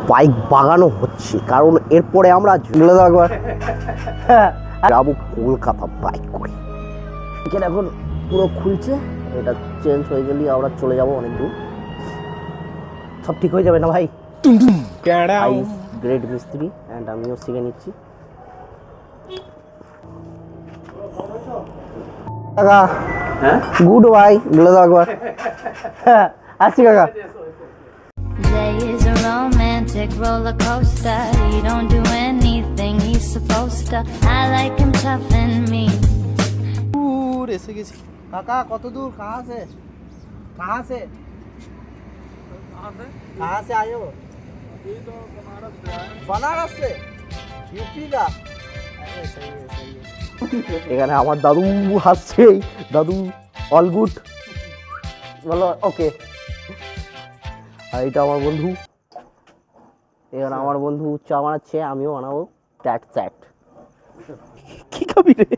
Bike বাগানো হচ্ছে, কারণ এরপরে আমরা যাবো কলকাতা বাইক করে। এখানে এখন পুরো খুলছে, এটা চেঞ্জ হয়ে গেলে আমরা চলে যাবো অনেক দূর। সব ঠিক হয়ে যাবে না ভাই? গ্রেট মিস্ত্রি অ্যান্ড আমিও শিখে নিচ্ছি। কাকা গুড ভাই, বলে দাও একবার। আসছি কাকা। Jay is a romantic roller coaster. He don't do anything he's supposed to. I like him tough and mean. दूर ऐसे গেছি। কাকা কত দূর? कहां से आए हो? अभी तो बनारस से यूपी का। अरे सही है। এখানে আমার দাদু হাসছে। দাদু অল গুড বলো ওকে। আর এটা আমার বন্ধু, এখানে আমার বন্ধু চা বানাচ্ছে, আমিও বানাবো। ট্যাট চ্যাট কি খাবি রে?